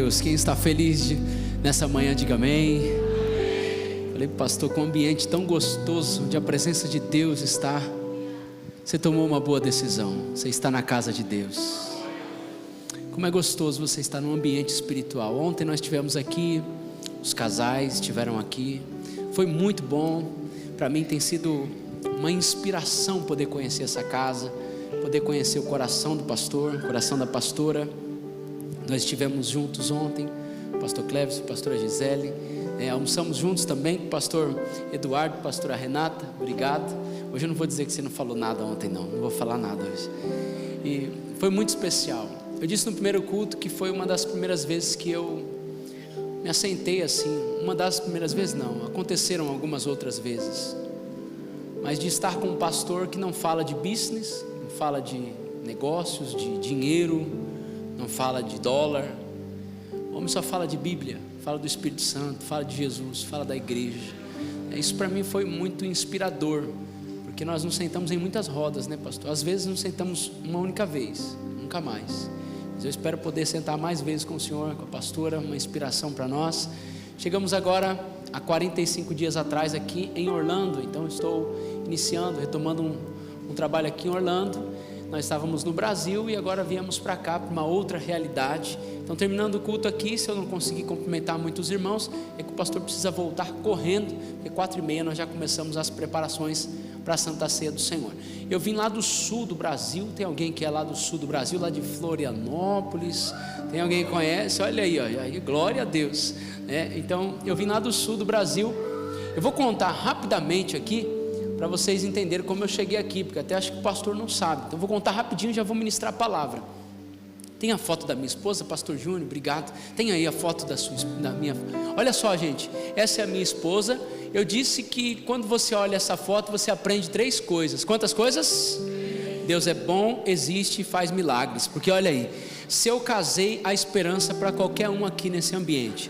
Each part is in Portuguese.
Deus. Quem está feliz nessa manhã, diga amém. Falei para o pastor, com um ambiente tão gostoso, onde a presença de Deus está, você tomou uma boa decisão, você está na casa de Deus. Como é gostoso você estar num ambiente espiritual. Ontem nós estivemos aqui, os casais estiveram aqui, foi muito bom. Para mim tem sido uma inspiração poder conhecer essa casa, poder conhecer o coração do pastor, o coração da pastora. Nós estivemos juntos ontem, o pastor Cleves, a pastora Gisele, almoçamos juntos também com o pastor Eduardo, a pastora Renata. Obrigado. Hoje eu não vou dizer que você não falou nada ontem, não vou falar nada hoje. E foi muito especial. Eu disse no primeiro culto que foi uma das primeiras vezes que eu me assentei assim. Uma das primeiras vezes não, aconteceram algumas outras vezes, mas de estar com um pastor que não fala de business, não fala de negócios, de dinheiro, não fala de dólar. O homem só fala de Bíblia, fala do Espírito Santo, fala de Jesus, fala da igreja. Isso para mim foi muito inspirador, porque nós nos sentamos em muitas rodas, né, pastor? Às vezes nos sentamos uma única vez, nunca mais. Mas eu espero poder sentar mais vezes com o senhor, com a pastora, uma inspiração para nós. Chegamos agora há 45 dias atrás aqui em Orlando, então estou iniciando, retomando um trabalho aqui em Orlando. Nós estávamos no Brasil e agora viemos para cá, para uma outra realidade. Então, terminando o culto aqui, se eu não conseguir cumprimentar muitos irmãos, é que o pastor precisa voltar correndo, porque 4h30 nós já começamos as preparações para a Santa Ceia do Senhor. Eu vim lá do sul do Brasil. Tem alguém que é lá do sul do Brasil, lá de Florianópolis? Tem alguém que conhece? Olha aí, ó, glória a Deus, né? Então, eu vim lá do sul do Brasil. Eu vou contar rapidamente aqui, para vocês entenderem como eu cheguei aqui, porque até acho que o pastor não sabe. Então vou contar rapidinho e já vou ministrar a palavra. Tem a foto da minha esposa, pastor Júnior, obrigado. Tem aí a foto da minha. Olha só, gente, essa é a minha esposa. Eu disse que quando você olha essa foto, você aprende 3 coisas. Quantas coisas? Deus é bom, existe e faz milagres. Porque olha aí, se eu casei, há esperança para qualquer um aqui nesse ambiente.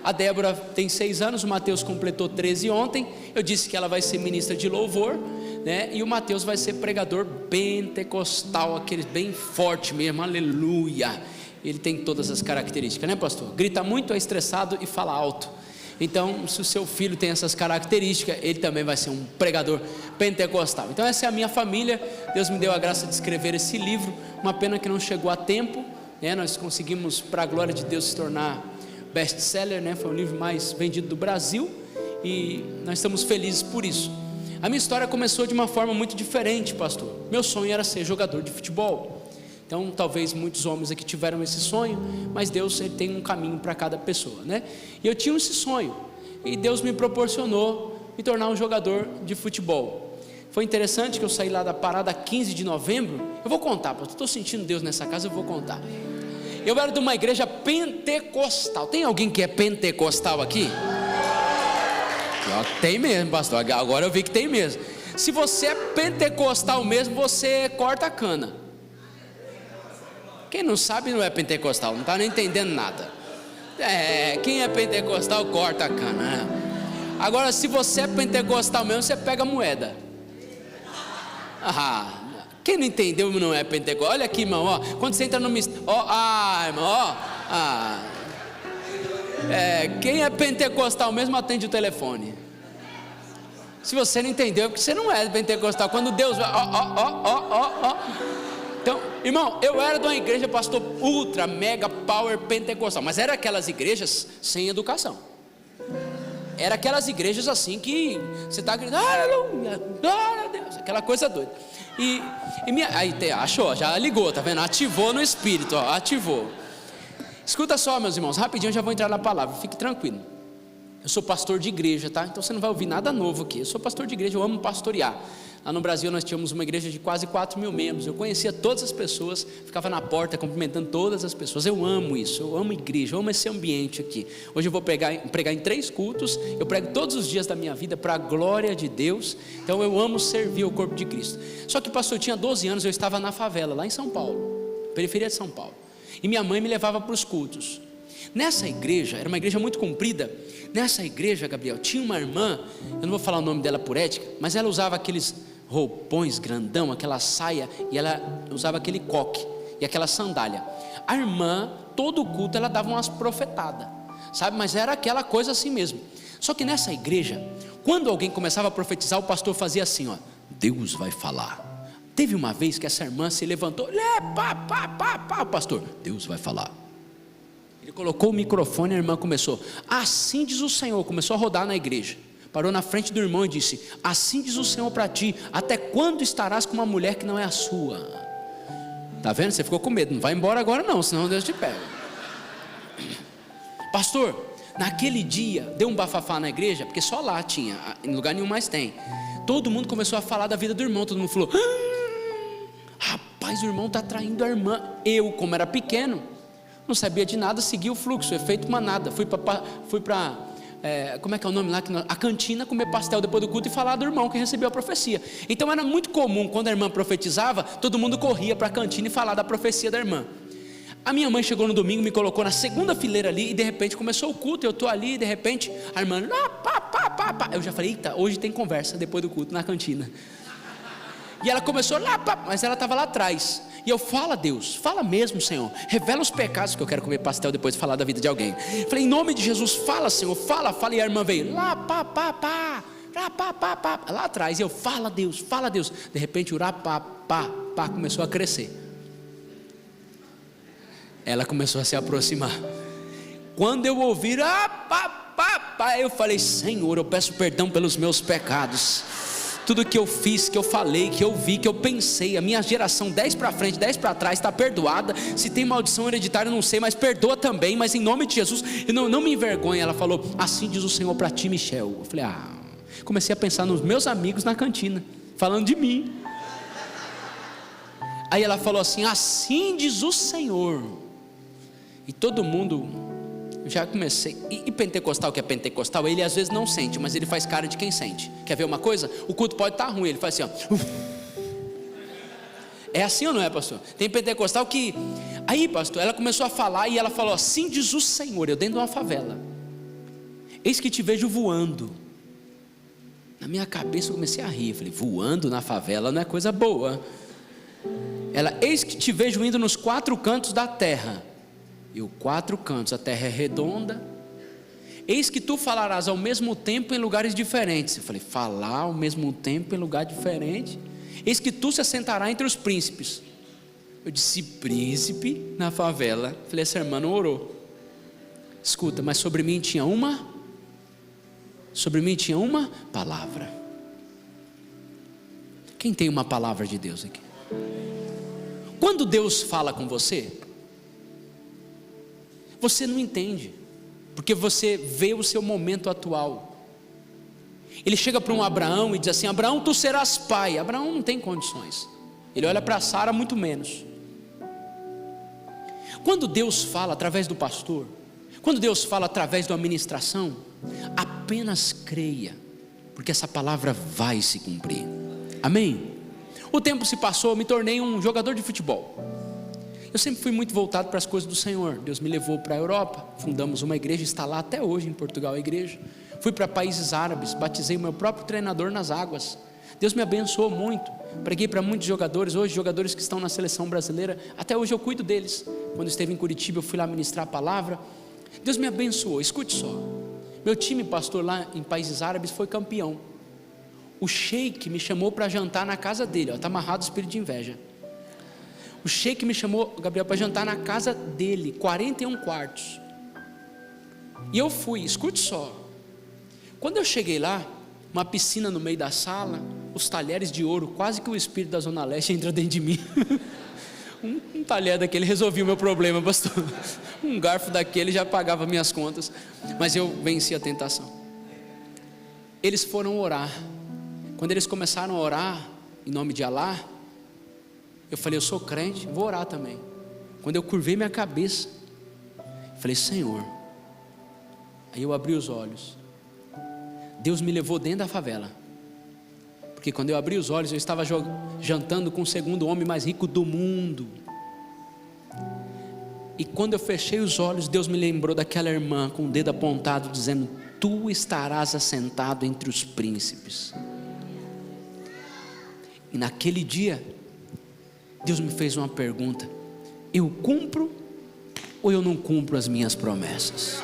A Débora tem 6 anos, o Mateus completou 13 ontem. Eu disse que ela vai ser ministra de louvor, né? E o Mateus vai ser pregador pentecostal, aquele bem forte mesmo, aleluia. Ele tem todas as características, né, pastor? Grita muito, é estressado e fala alto. Então, se o seu filho tem essas características, ele também vai ser um pregador pentecostal. Então essa é a minha família. Deus me deu a graça de escrever esse livro. Uma pena que não chegou a tempo, né? Nós conseguimos, para a glória de Deus, se tornar best-seller, né? Foi o livro mais vendido do Brasil e nós estamos felizes por isso. A minha história começou de uma forma muito diferente, pastor. Meu sonho era ser jogador de futebol. Então talvez muitos homens aqui tiveram esse sonho, mas Deus, ele tem um caminho para cada pessoa, né? E eu tinha esse sonho e Deus me proporcionou me tornar um jogador de futebol. Foi interessante que eu saí lá da parada 15 de novembro. Eu vou contar, pastor, estou sentindo Deus nessa casa, eu vou contar. Eu era de uma igreja pentecostal. Tem alguém que é pentecostal aqui? Tem mesmo, pastor. Agora eu vi que tem mesmo. Se você é pentecostal mesmo, você corta a cana. Quem não sabe não é pentecostal, não está nem entendendo nada. Quem é pentecostal corta a cana, né? Agora, se você é pentecostal mesmo, você pega a moeda. Quem não entendeu não é pentecostal. Olha aqui, irmão, ó, quando você entra no mistério, irmão, quem é pentecostal mesmo atende o telefone. Se você não entendeu, é porque você não é pentecostal. Quando Deus vai, Então, irmão, eu era de uma igreja, pastor, ultra, mega, power, pentecostal. Mas era aquelas igrejas sem educação. Era aquelas igrejas assim que você está gritando, aleluia, glória a Deus, aquela coisa doida. Achou, já ligou, tá vendo? Ativou no espírito, ó, ativou. Escuta só, meus irmãos, rapidinho eu já vou entrar na palavra, fique tranquilo. Eu sou pastor de igreja, tá? Então você não vai ouvir nada novo aqui. Eu sou pastor de igreja, eu amo pastorear. Lá no Brasil nós tínhamos uma igreja de quase 4.000 membros. Eu conhecia todas as pessoas, ficava na porta cumprimentando todas as pessoas. Eu amo isso, eu amo igreja, eu amo esse ambiente aqui. Hoje eu vou pregar em 3 cultos. Eu prego todos os dias da minha vida para a glória de Deus. Então eu amo servir o corpo de Cristo. Só que, pastor, eu tinha 12 anos, eu estava na favela, lá em São Paulo, periferia de São Paulo. E minha mãe me levava para os cultos. Nessa igreja, era uma igreja muito comprida. Nessa igreja, Gabriel, tinha uma irmã, eu não vou falar o nome dela por ética, mas ela usava aqueles roupões grandão, aquela saia, e ela usava aquele coque e aquela sandália. A irmã todo culto ela dava umas profetadas, sabe, mas era aquela coisa assim mesmo. Só que nessa igreja, quando alguém começava a profetizar, o pastor fazia assim, ó: Deus vai falar. Teve uma vez que essa irmã se levantou, o pastor: Deus vai falar. Ele colocou o microfone, a irmã começou: assim diz o Senhor. Começou a rodar na igreja, parou na frente do irmão e disse: assim diz o Senhor para ti, até quando estarás com uma mulher que não é a sua? Está vendo? Você ficou com medo, não vai embora agora não, senão Deus te pega. Pastor, naquele dia deu um bafafá na igreja, porque só lá tinha, em lugar nenhum mais tem. Todo mundo começou a falar da vida do irmão, todo mundo falou: rapaz, o irmão está traindo a irmã. Eu, como era pequeno, não sabia de nada, segui o fluxo, efeito manada. Fui para como é que é o nome lá? A cantina, comer pastel depois do culto e falar do irmão que recebeu a profecia. Então era muito comum, quando a irmã profetizava, todo mundo corria para a cantina e falar da profecia da irmã. A minha mãe chegou no domingo, me colocou na segunda fileira ali, e de repente começou o culto, eu estou ali, e de repente a irmã, eu já falei: eita, hoje tem conversa depois do culto na cantina. E ela começou mas ela estava lá atrás. E eu: fala, Deus, fala mesmo, Senhor, revela os pecados, que eu quero comer pastel depois de falar da vida de alguém. Falei: em nome de Jesus, fala, Senhor, fala. E a irmã veio lá atrás, e eu: fala, Deus, fala, Deus. De repente o começou a crescer. Ela começou a se aproximar. Quando eu ouvi eu falei: Senhor, eu peço perdão pelos meus pecados. Tudo que eu fiz, que eu falei, que eu vi, que eu pensei, a minha geração 10 para frente, 10 para trás está perdoada. Se tem maldição hereditária eu não sei, mas perdoa também, mas em nome de Jesus, não me envergonhe. Ela falou: assim diz o Senhor para ti, Michel. Eu falei: comecei a pensar nos meus amigos na cantina, falando de mim. Aí ela falou assim: assim diz o Senhor. E todo mundo, já comecei. E pentecostal, que é pentecostal, ele às vezes não sente, mas ele faz cara de quem sente. Quer ver uma coisa? O culto pode estar ruim, ele faz assim, ó. É assim ou não é, pastor? Tem pentecostal que... Aí, pastor, ela começou a falar, e ela falou: assim diz o Senhor, eu dentro de uma favela, eis que te vejo voando. Na minha cabeça eu comecei a rir, eu falei: voando na favela não é coisa boa. Ela: eis que te vejo indo nos 4 cantos da terra. E os 4 cantos, a terra é redonda. Eis que tu falarás ao mesmo tempo em lugares diferentes. Eu falei: falar ao mesmo tempo em lugar diferente? Eis que tu se assentarás entre os príncipes. Eu disse: príncipe na favela? Eu falei: essa irmã não orou. Escuta, mas sobre mim tinha uma palavra. Quem tem uma palavra de Deus aqui? Quando Deus fala com você, você não entende, porque você vê o seu momento atual. Ele chega para um Abraão e diz assim: Abraão, tu serás pai. Abraão não tem condições. Ele olha para Sara, muito menos. Quando Deus fala através do pastor, quando Deus fala através da administração, apenas creia, porque essa palavra vai se cumprir. Amém? O tempo se passou, eu me tornei um jogador de futebol. Eu sempre fui muito voltado para as coisas do Senhor. Deus me levou para a Europa, fundamos uma igreja, está lá até hoje em Portugal a igreja. Fui para países árabes, batizei o meu próprio treinador nas águas. Deus me abençoou muito, preguei para muitos jogadores, hoje jogadores que estão na seleção brasileira, até hoje eu cuido deles. Quando esteve em Curitiba eu fui lá ministrar a palavra. Deus me abençoou. Escute só, meu time pastor lá em países árabes foi campeão. O sheik me chamou para jantar na casa dele, está amarrado o espírito de inveja. O sheik me chamou, Gabriel, para jantar na casa dele, 41 quartos. E eu fui, escute só. Quando eu cheguei lá, uma piscina no meio da sala, os talheres de ouro, quase que o espírito da Zona Leste entra dentro de mim. Um talher daquele resolvia o meu problema, pastor. Um garfo daquele já pagava minhas contas. Mas eu venci a tentação. Eles foram orar. Quando eles começaram a orar em nome de Alá, eu falei: eu sou crente, vou orar também. Quando eu curvei minha cabeça, falei: Senhor. Aí eu abri os olhos. Deus me levou dentro da favela, porque quando eu abri os olhos, eu estava jantando com o segundo homem mais rico do mundo. E quando eu fechei os olhos, Deus me lembrou daquela irmã com o dedo apontado, dizendo: tu estarás assentado entre os príncipes. E naquele dia, Deus me fez uma pergunta: eu cumpro ou eu não cumpro as minhas promessas?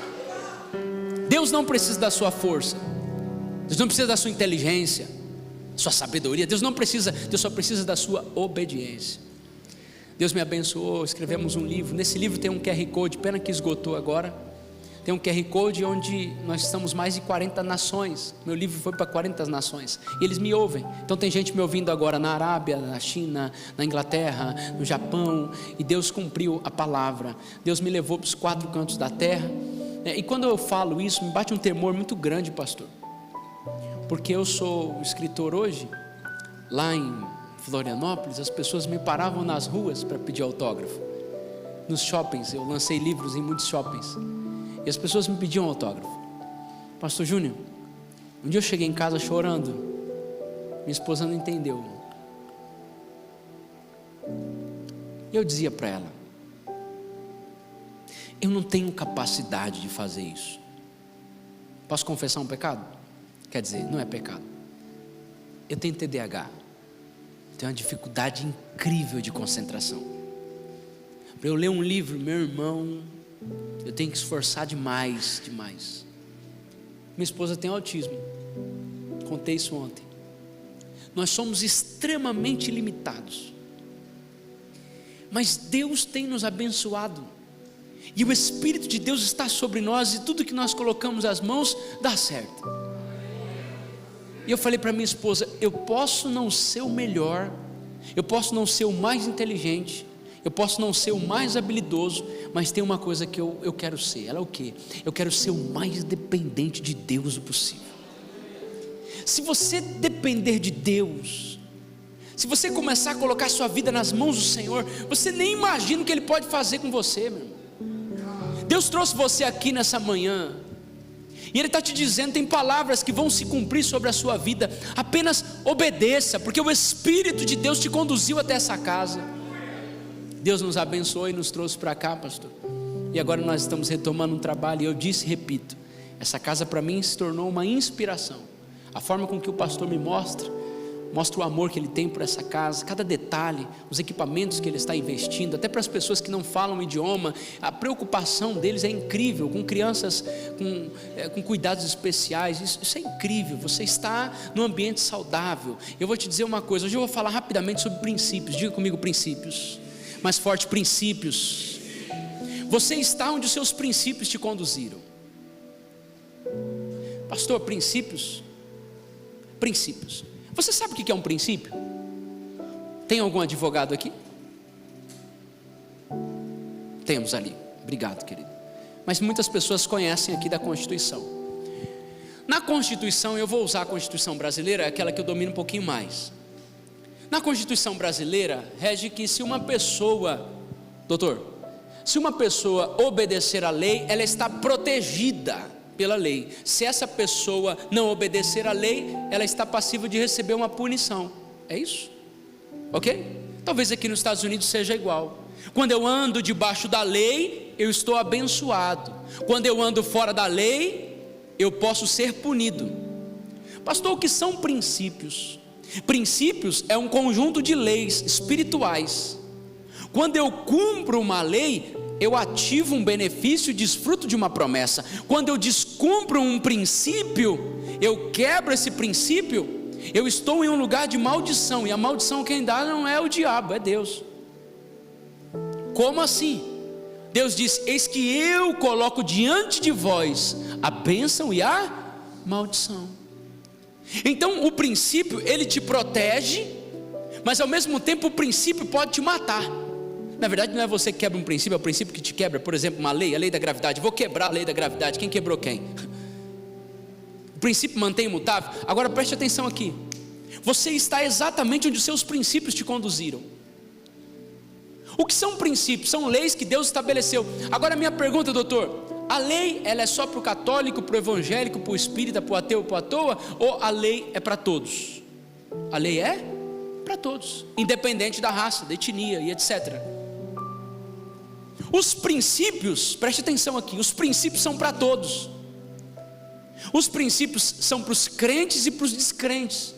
Deus não precisa da sua força, Deus não precisa da sua inteligência, sua sabedoria, Deus só precisa da sua obediência. Deus me abençoou, escrevemos um livro, nesse livro tem um QR Code, pena que esgotou agora. Tem um QR Code onde nós estamos mais de 40 nações. Meu livro foi para 40 nações e eles me ouvem. Então tem gente me ouvindo agora na Arábia, na China, na Inglaterra, no Japão. E Deus cumpriu a palavra. Deus me levou para os 4 cantos da terra. E quando eu falo isso, me bate um temor muito grande, pastor. Porque eu sou escritor hoje. Lá em Florianópolis, as pessoas me paravam nas ruas para pedir autógrafo. Nos shoppings, eu lancei livros em muitos shoppings. E as pessoas me pediam autógrafo. Pastor Júnior, um dia eu cheguei em casa chorando. Minha esposa não entendeu. Eu dizia para ela: eu não tenho capacidade de fazer isso. Posso confessar um pecado? Quer dizer, não é pecado. Eu tenho TDAH. Tenho uma dificuldade incrível de concentração. Para eu ler um livro, meu irmão, eu tenho que esforçar demais. Minha esposa tem autismo. Contei isso ontem. Nós somos extremamente limitados. Mas Deus tem nos abençoado. E o Espírito de Deus está sobre nós. E tudo que nós colocamos as mãos, dá certo. E eu falei para minha esposa: eu posso não ser o melhor, eu posso não ser o mais inteligente, eu posso não ser o mais habilidoso, mas tem uma coisa que eu quero ser. Ela é o quê? Eu quero ser o mais dependente de Deus possível. Se você depender de Deus, se você começar a colocar sua vida nas mãos do Senhor, você nem imagina o que Ele pode fazer com você, meu irmão. Deus trouxe você aqui nessa manhã, e Ele está te dizendo, tem palavras que vão se cumprir sobre a sua vida. Apenas obedeça, porque o Espírito de Deus te conduziu até essa casa. Deus nos abençoou e nos trouxe para cá, pastor. E agora nós estamos retomando um trabalho. E eu disse e repito, essa casa para mim se tornou uma inspiração. A forma com que o pastor me mostra o amor que ele tem por essa casa, cada detalhe, os equipamentos que ele está investindo, até para as pessoas que não falam o idioma, a preocupação deles é incrível, com crianças com cuidados especiais, isso é incrível. Você está num ambiente saudável. Eu vou te dizer uma coisa, hoje eu vou falar rapidamente sobre princípios. Diga comigo: princípios. Mais forte: princípios. Você está onde os seus princípios te conduziram. Pastor, princípios. Você sabe o que é um princípio? Tem algum advogado aqui? Temos ali, obrigado, querido. Mas muitas pessoas conhecem aqui da Constituição. Na Constituição, eu vou usar a Constituição brasileira, aquela que eu domino um pouquinho mais. Na Constituição brasileira, rege que se uma pessoa, se uma pessoa obedecer à lei, ela está protegida pela lei. Se essa pessoa não obedecer à lei, ela está passível de receber uma punição. É isso? Ok? Talvez aqui nos Estados Unidos seja igual. Quando eu ando debaixo da lei, eu estou abençoado. Quando eu ando fora da lei, eu posso ser punido. Pastor, o que são princípios? Princípios é um conjunto de leis espirituais. Quando eu cumpro uma lei, eu ativo um benefício e desfruto de uma promessa. Quando eu descumpro um princípio, eu quebro esse princípio, eu estou em um lugar de maldição. E a maldição quem dá não é o diabo, é Deus. Como assim? Deus diz: eis que eu coloco diante de vós a bênção e a maldição. Então o princípio, ele te protege, mas ao mesmo tempo o princípio pode te matar. Na verdade não é você que quebra um princípio, é o princípio que te quebra. Por exemplo, uma lei, a lei da gravidade. Vou quebrar a lei da gravidade. Quem quebrou quem? O princípio mantém imutável. Agora preste atenção aqui. Você está exatamente onde os seus princípios te conduziram. O que são princípios? São leis que Deus estabeleceu. Agora minha pergunta, doutor: a lei, ela é só para o católico, para o evangélico, para o espírita, para o ateu, para a toa? Ou a lei é para todos? A lei é para todos, independente da raça, da etnia e etc. Os princípios, preste atenção aqui, os princípios são para todos. Os princípios são para os crentes e para os descrentes.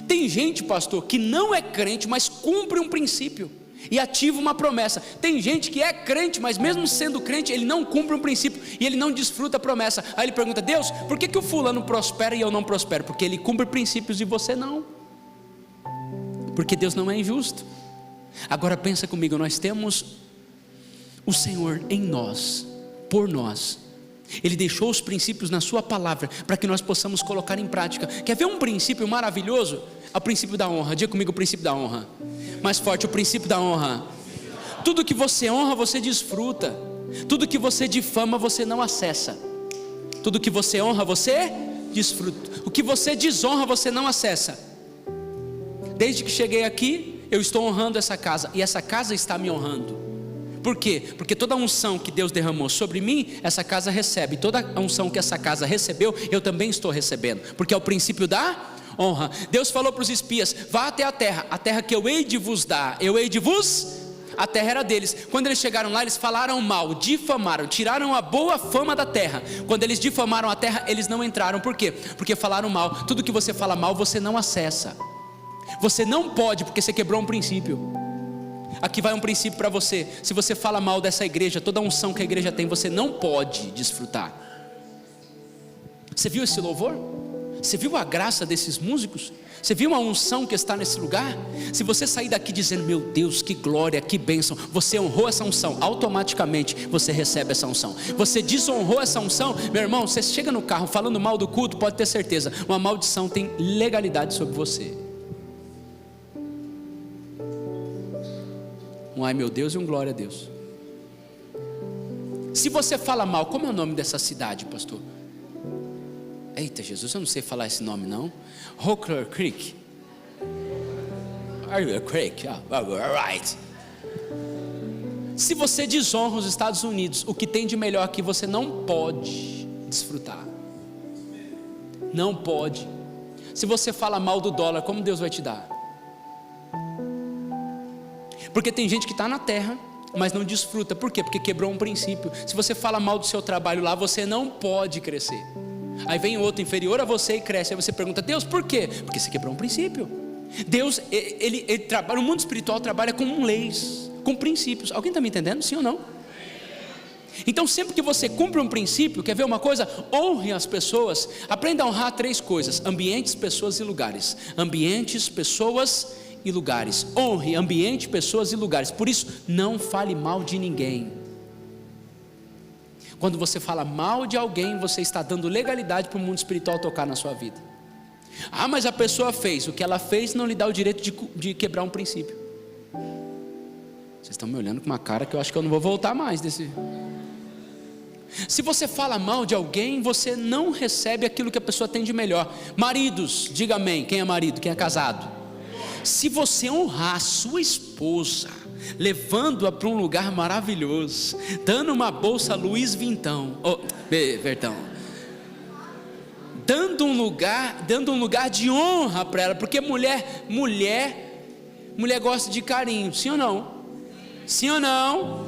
Tem gente, pastor, que não é crente, mas cumpre um princípio. e ativa uma promessa. Tem gente que é crente, mas mesmo sendo crente, ele não cumpre um princípio e ele não desfruta a promessa. Aí ele pergunta: Deus, por que o fulano prospera e eu não prospero? Porque ele cumpre princípios e você não. Porque Deus não é injusto. Agora pensa comigo, nós temos o Senhor em nós, por nós. Ele deixou os princípios na sua palavra para que nós possamos colocar em prática. Quer ver um princípio maravilhoso? É o princípio da honra. Diga comigo o princípio da honra. Mais forte, o princípio da honra. Tudo que você honra, você desfruta. Tudo que você difama, você não acessa. Tudo que você honra, você desfruta. O que você desonra, você não acessa. Desde que cheguei aqui, eu estou honrando essa casa, e essa casa está me honrando. Por quê? Porque toda a unção que Deus derramou sobre mim, essa casa recebe. Toda a unção que essa casa recebeu, eu também estou recebendo. Porque é o princípio da honra. Deus falou para os espias: vá até a terra que eu hei de vos dar. Eu hei de vos... A terra era deles. Quando eles chegaram lá, eles falaram mal, difamaram, tiraram a boa fama da terra. Quando eles difamaram a terra, eles não entraram. Por quê? Porque falaram mal. Tudo que você fala mal, você não acessa. Você não pode, porque você quebrou um princípio. Aqui vai um princípio para você. Se você fala mal dessa igreja, toda a unção que a igreja tem, você não pode desfrutar. Você viu esse louvor? Você viu a graça desses músicos? Você viu a unção que está nesse lugar? Se você sair daqui dizendo: meu Deus, que glória, que bênção, você honrou essa unção, automaticamente você recebe essa unção. Você desonrou essa unção, meu irmão, você chega no carro falando mal do culto, pode ter certeza, uma maldição tem legalidade sobre você. Um ai meu Deus e um glória a Deus. Se você fala mal, como é o nome dessa cidade, pastor? Eita Jesus, eu não sei falar esse nome não. Rockler Creek. Creek, right. Se você desonra os Estados Unidos, o que tem de melhor aqui você não pode desfrutar. Não pode. Se você fala mal do dólar, como Deus vai te dar? Porque tem gente que está na terra, mas não desfruta. Por quê? Porque quebrou um princípio. Se você fala mal do seu trabalho lá, você não pode crescer. Aí vem outro inferior a você e cresce. Aí você pergunta: Deus, por quê? Porque você quebrou um princípio. Deus, ele trabalha, o mundo espiritual trabalha com leis, com princípios. Alguém está me entendendo? Sim ou não? Então sempre que você cumpre um princípio, quer ver uma coisa? Honre as pessoas. Aprenda a honrar 3 coisas: ambientes, pessoas e lugares. Ambientes, pessoas e lugares. Honre ambiente, pessoas e lugares. Por isso, não fale mal de ninguém. Quando você fala mal de alguém, você está dando legalidade para o mundo espiritual tocar na sua vida. Ah, mas a pessoa fez. O que ela fez não lhe dá o direito de quebrar um princípio. Vocês estão me olhando com uma cara que eu acho que eu não vou voltar mais desse. Se você fala mal de alguém, você não recebe aquilo que a pessoa tem de melhor. Maridos, diga amém. Quem é marido? Quem é casado? Se você honrar a sua esposa, levando-a para um lugar maravilhoso, dando uma bolsa Louis Vuitton, dando um lugar de honra para ela, porque mulher gosta de carinho, sim ou não? Sim ou não?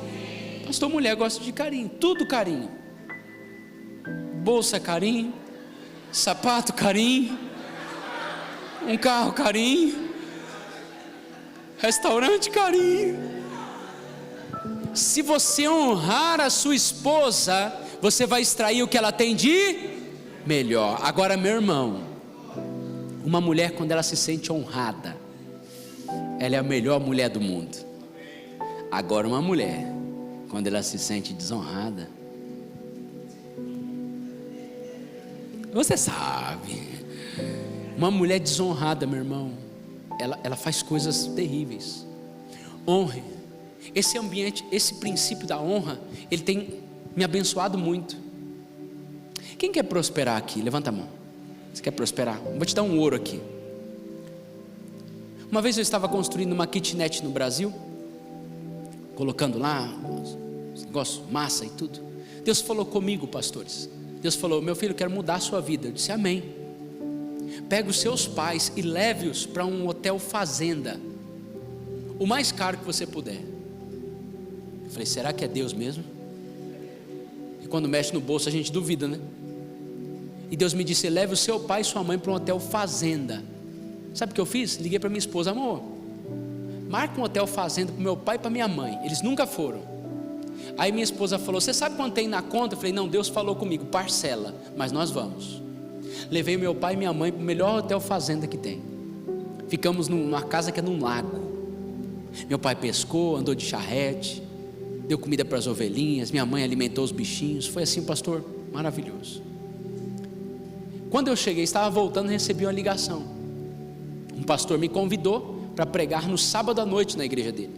Pastor, mulher gosta de carinho, tudo carinho. Bolsa carinho, sapato carinho, um carro carinho, restaurante carinho. Se você honrar a sua esposa, você vai extrair o que ela tem de melhor. Agora, meu irmão, uma mulher, quando ela se sente honrada, ela é a melhor mulher do mundo. Agora, uma mulher, quando ela se sente desonrada, você sabe, uma mulher desonrada, meu irmão, ela faz coisas terríveis. Honre. Esse ambiente, esse princípio da honra, ele tem me abençoado muito. Quem quer prosperar aqui? Levanta a mão. Você quer prosperar? Vou te dar um ouro aqui. Uma vez eu estava construindo uma kitnet no Brasil, colocando lá os negócios, massa e tudo. Deus falou comigo, pastores. Deus falou: meu filho, eu quero mudar a sua vida. Eu disse amém. Pega os seus pais e leve-os para um hotel fazenda, o mais caro que você puder. Eu falei: será que é Deus mesmo? E quando mexe no bolso a gente duvida, né? E Deus me disse: leve o seu pai e sua mãe para um hotel fazenda. Sabe o que eu fiz? Liguei para minha esposa: amor, marca um hotel fazenda para meu pai e para minha mãe. Eles nunca foram. Aí minha esposa falou: você sabe quanto tem na conta? Eu falei: não, Deus falou comigo, parcela, mas nós vamos. Levei meu pai e minha mãe para o melhor hotel fazenda que tem. Ficamos numa casa que é num lago. Meu pai pescou, andou de charrete, deu comida para as ovelhinhas, minha mãe alimentou os bichinhos. Foi assim, pastor, maravilhoso. Quando eu cheguei, estava voltando, recebi uma ligação. Um pastor me convidou para pregar no sábado à noite na igreja dele.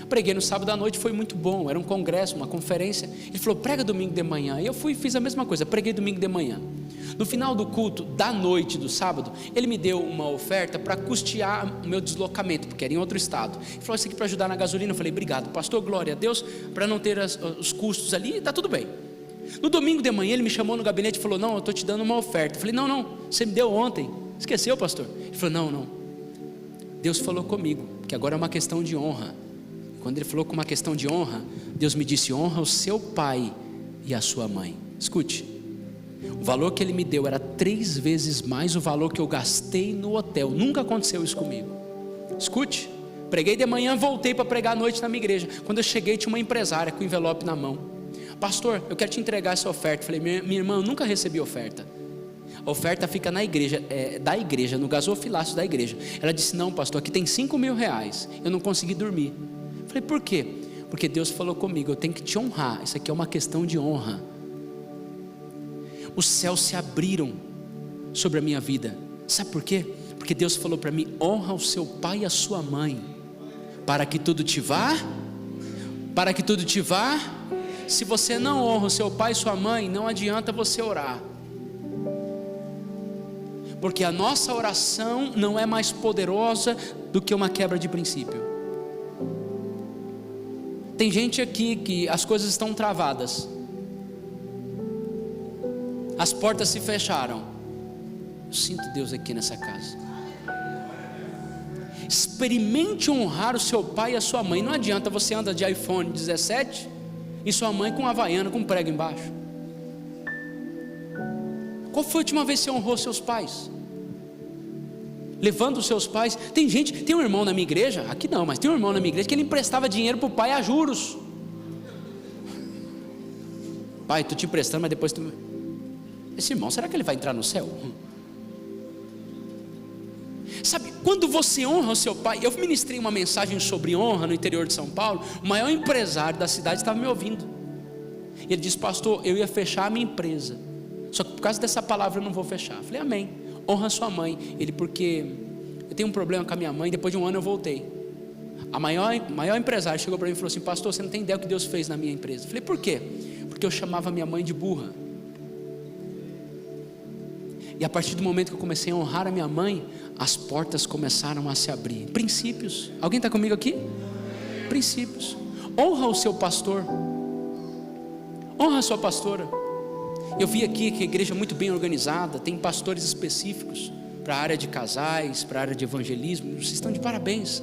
Preguei no sábado à noite, foi muito bom, era um congresso, uma conferência. Ele falou: prega domingo de manhã. E eu fui e fiz a mesma coisa, preguei domingo de manhã. No final do culto da noite do sábado, ele me deu uma oferta para custear o meu deslocamento, porque era em outro estado. Ele falou: isso aqui para ajudar na gasolina. Eu falei: obrigado, pastor, glória a Deus, para não ter os custos ali, está tudo bem. No domingo de manhã ele me chamou no gabinete e falou: não, eu estou te dando uma oferta. Eu falei: não, você me deu ontem. Esqueceu, pastor? Ele falou: não, Deus falou comigo, que agora é uma questão de honra. Quando ele falou com uma questão de honra, Deus me disse: honra o seu pai e a sua mãe. Escute, o valor que ele me deu era 3 vezes mais o valor que eu gastei no hotel. Nunca aconteceu isso comigo. Escute, preguei de manhã, voltei para pregar à noite na minha igreja. Quando eu cheguei, tinha uma empresária com envelope na mão. Pastor, eu quero te entregar essa oferta. Eu falei: minha irmã, eu nunca recebi oferta. A oferta fica na igreja, da igreja, no gasofilácio da igreja. Ela disse: não, pastor, aqui tem R$5.000. Eu não consegui dormir. Eu falei: por quê? Porque Deus falou comigo, eu tenho que te honrar. Isso aqui é uma questão de honra. Os céus se abriram sobre a minha vida. Sabe por quê? Porque Deus falou para mim: honra o seu pai e a sua mãe, para que tudo te vá. Para que tudo te vá. Se você não honra o seu pai e sua mãe, não adianta você orar, porque a nossa oração não é mais poderosa do que uma quebra de princípio. Tem gente aqui que as coisas estão travadas, as portas se fecharam. Eu sinto Deus aqui nessa casa. Experimente honrar o seu pai e a sua mãe. Não adianta você andar de iPhone 17 e sua mãe com havaiana com prego embaixo. Qual foi a última vez que você honrou seus pais? Levando os seus pais. Tem um irmão na minha igreja, aqui não, mas tem um irmão na minha igreja que ele emprestava dinheiro para o pai a juros. Pai, estou te emprestando, mas depois tu... Esse irmão, será que ele vai entrar no céu? Sabe, quando você honra o seu pai... Eu ministrei uma mensagem sobre honra no interior de São Paulo. O maior empresário da cidade estava me ouvindo. E ele disse: pastor, eu ia fechar a minha empresa, só que por causa dessa palavra eu não vou fechar. Eu falei: amém, honra sua mãe. Ele: porque eu tenho um problema com a minha mãe, depois de um ano eu voltei. A maior empresário chegou para mim e falou assim: pastor, você não tem ideia o que Deus fez na minha empresa. Eu falei: por quê? Porque eu chamava minha mãe de burra. E a partir do momento que eu comecei a honrar a minha mãe, as portas começaram a se abrir. Princípios. Alguém está comigo aqui? Princípios. Honra o seu pastor, honra a sua pastora. Eu vi aqui que a igreja é muito bem organizada, tem pastores específicos para a área de casais, para a área de evangelismo. Vocês estão de parabéns.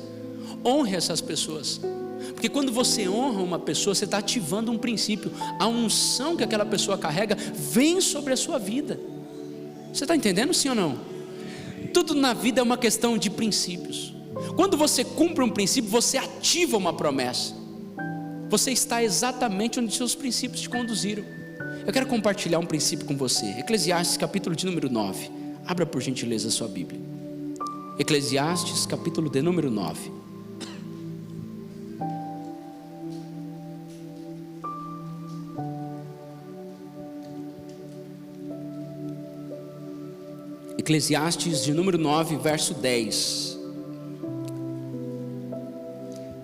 Honre essas pessoas, porque quando você honra uma pessoa, você está ativando um princípio. A unção que aquela pessoa carrega vem sobre a sua vida. Você está entendendo, sim ou não? Tudo na vida é uma questão de princípios. Quando você cumpre um princípio, você ativa uma promessa. Você está exatamente onde seus princípios te conduziram. Eu quero compartilhar um princípio com você. Eclesiastes capítulo de número 9. Abra por gentileza a sua Bíblia. Eclesiastes capítulo de número 9. Eclesiastes de número 9, verso 10.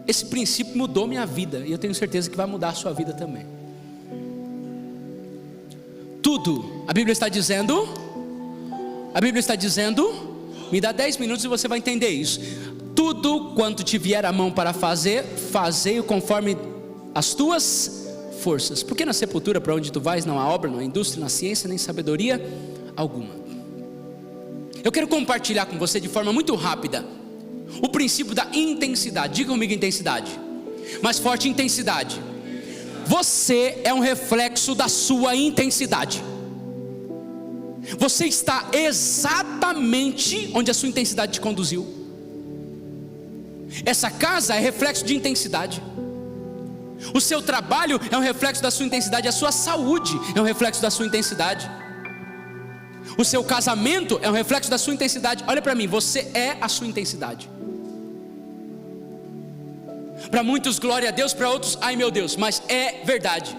Esse princípio mudou minha vida, e eu tenho certeza que vai mudar a sua vida também. Tudo, a Bíblia está dizendo, me dá 10 minutos e você vai entender isso. Tudo quanto te vier a mão para fazer, fazei-o conforme as tuas forças. Porque na sepultura para onde tu vais não há obra, não há indústria, não há ciência, nem sabedoria alguma. Eu quero compartilhar com você de forma muito rápida o princípio da intensidade. Diga comigo: intensidade. Mais forte: intensidade. Você é um reflexo da sua intensidade. Você está exatamente onde a sua intensidade te conduziu. Essa casa é reflexo de intensidade. O seu trabalho é um reflexo da sua intensidade. A sua saúde é um reflexo da sua intensidade. O seu casamento é um reflexo da sua intensidade. Olha para mim, você é a sua intensidade. Para muitos glória a Deus, para outros ai meu Deus, mas é verdade.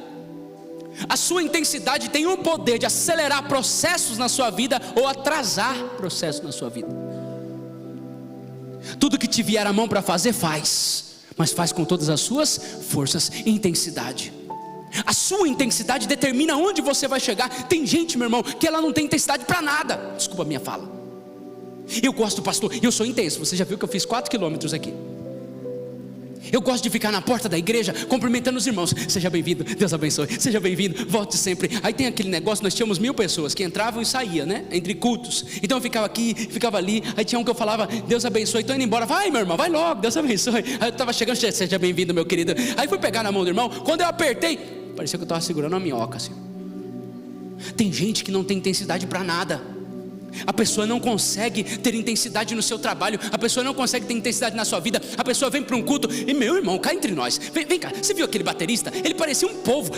A sua intensidade tem o poder de acelerar processos na sua vida ou atrasar processos na sua vida. Tudo que te vier à mão para fazer, faz, mas faz com todas as suas forças e intensidade. A sua intensidade determina onde você vai chegar. Tem gente, meu irmão, que ela não tem intensidade para nada. Desculpa a minha fala. Eu gosto, pastor, eu sou intenso. Você já viu que eu fiz 4 quilômetros aqui. Eu gosto de ficar na porta da igreja cumprimentando os irmãos. Seja bem-vindo, Deus abençoe. Seja bem-vindo, volte sempre. Aí tem aquele negócio, nós tínhamos 1000 pessoas que entravam e saíam, né? Entre cultos. Então eu ficava aqui, ficava ali. Aí tinha um que eu falava, Deus abençoe, estou indo embora. Vai, meu irmão, vai logo, Deus abençoe. Aí eu estava chegando, seja bem-vindo, meu querido. Aí fui pegar na mão do irmão. Quando eu apertei, parecia que eu estava segurando uma minhoca assim. Tem gente que não tem intensidade para nada. A pessoa não consegue ter intensidade no seu trabalho. A pessoa não consegue ter intensidade na sua vida. A pessoa vem para um culto e, meu irmão, cá entre nós, vem cá, você viu aquele baterista? Ele parecia um polvo.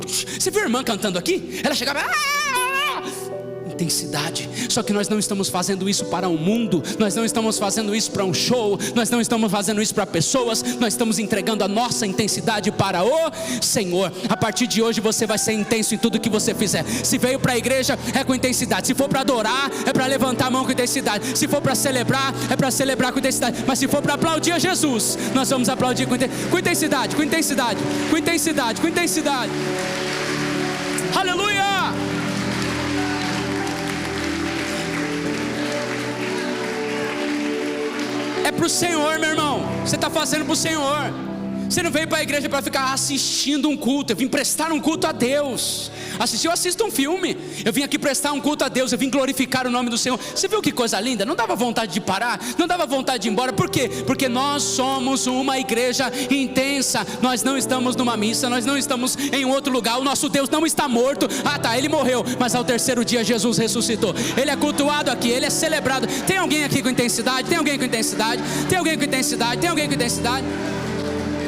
Você viu a irmã cantando aqui? Ela chegava, intensidade. Só que nós não estamos fazendo isso para o mundo. Nós não estamos fazendo isso para um show. Nós não estamos fazendo isso para pessoas. Nós estamos entregando a nossa intensidade para o Senhor. A partir de hoje você vai ser intenso em tudo que você fizer. Se veio para a igreja, é com intensidade. Se for para adorar, é para levantar a mão com intensidade. Se for para celebrar, é para celebrar com intensidade. Mas se for para aplaudir a Jesus, nós vamos aplaudir com intensidade, com intensidade, com intensidade, com intensidade. Aleluia! É para o Senhor, meu irmão. Você está fazendo para o Senhor. Você não veio para a igreja para ficar assistindo um culto. Eu vim prestar um culto a Deus. Eu assisto um filme. Eu vim aqui prestar um culto a Deus. Eu vim glorificar o nome do Senhor. Você viu que coisa linda? Não dava vontade de parar, não dava vontade de ir embora. Por quê? Porque nós somos uma igreja intensa. Nós não estamos numa missa, nós não estamos em outro lugar. O nosso Deus não está morto. Ah tá, Ele morreu, mas ao terceiro dia Jesus ressuscitou. Ele é cultuado aqui, Ele é celebrado. Tem alguém aqui com intensidade? Tem alguém com intensidade? Tem alguém com intensidade? Tem alguém com intensidade?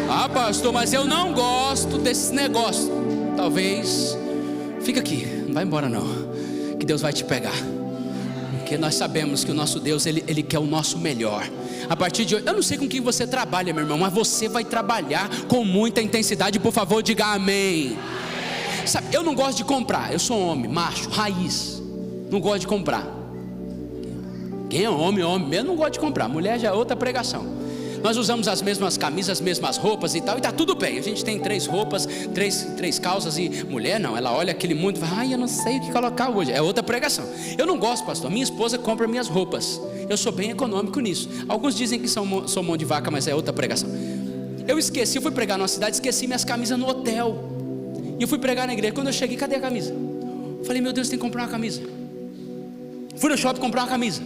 Ah pastor, mas eu não gosto desse negócio. Talvez, fica aqui, não vai embora não, que Deus vai te pegar. Porque nós sabemos que o nosso Deus, Ele quer o nosso melhor. A partir de hoje, eu não sei com quem você trabalha, meu irmão, mas você vai trabalhar com muita intensidade. Por favor, diga amém. Sabe, eu não gosto de comprar. Eu sou homem, macho, raiz. Não gosto de comprar. Quem é homem, eu não gosto de comprar. Mulher já é outra pregação. Nós usamos as mesmas camisas, as mesmas roupas e tal, e está tudo bem. A gente tem 3 roupas, três calças. E mulher não, ela olha aquele mundo e fala, ai, eu não sei o que colocar hoje. É outra pregação. Eu não gosto, pastor, minha esposa compra minhas roupas. Eu sou bem econômico nisso. Alguns dizem que sou mão de vaca, mas é outra pregação. Eu fui pregar numa cidade, esqueci minhas camisas no hotel. E eu fui pregar na igreja. Quando eu cheguei, cadê a camisa? Falei, meu Deus, tem que comprar uma camisa. Fui no shopping comprar uma camisa.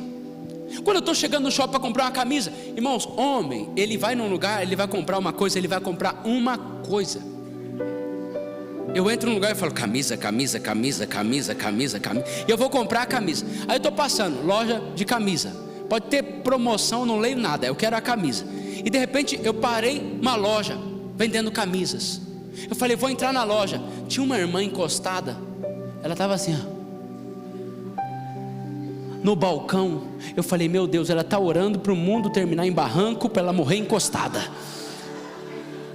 Quando eu estou chegando no shopping para comprar uma camisa, irmãos, homem, ele vai num lugar, ele vai comprar uma coisa, ele vai comprar uma coisa. Eu entro num lugar e falo, camisa. E eu vou comprar a camisa. Aí eu estou passando, loja de camisa. Pode ter promoção, não leio nada, eu quero a camisa. E de repente eu parei uma loja vendendo camisas. Eu falei, vou entrar na loja. Tinha uma irmã encostada. Ela estava assim, ó, no balcão. Eu falei, meu Deus, ela está orando para o mundo terminar em barranco, para ela morrer encostada.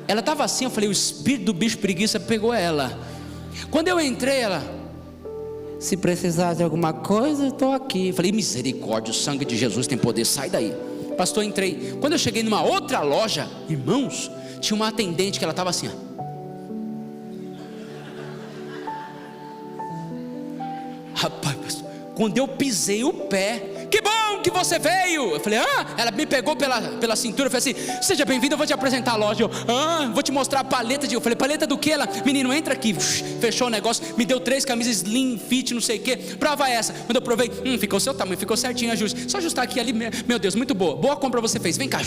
Ela estava assim, eu falei, o espírito do bicho preguiça pegou ela. Quando eu entrei, ela, se precisar de alguma coisa, estou aqui. Eu falei, misericórdia, o sangue de Jesus tem poder, sai daí. Pastor, entrei. Quando eu cheguei numa outra loja, irmãos, tinha uma atendente que ela estava assim, ó. Rapaz, pastor, quando eu pisei o pé, que bom que você veio. Eu falei, ela me pegou pela cintura. Eu falei assim, seja bem-vindo, eu vou te apresentar a loja. Vou te mostrar a paleta eu falei, paleta do que? Ela, menino, entra aqui. Fechou o negócio, me deu 3 camisas slim, fit, não sei o que. Prova essa. Quando eu provei, ficou o seu tamanho, ficou certinho, ajuste. Só ajustar aqui ali, meu Deus, muito boa compra você fez, vem cá.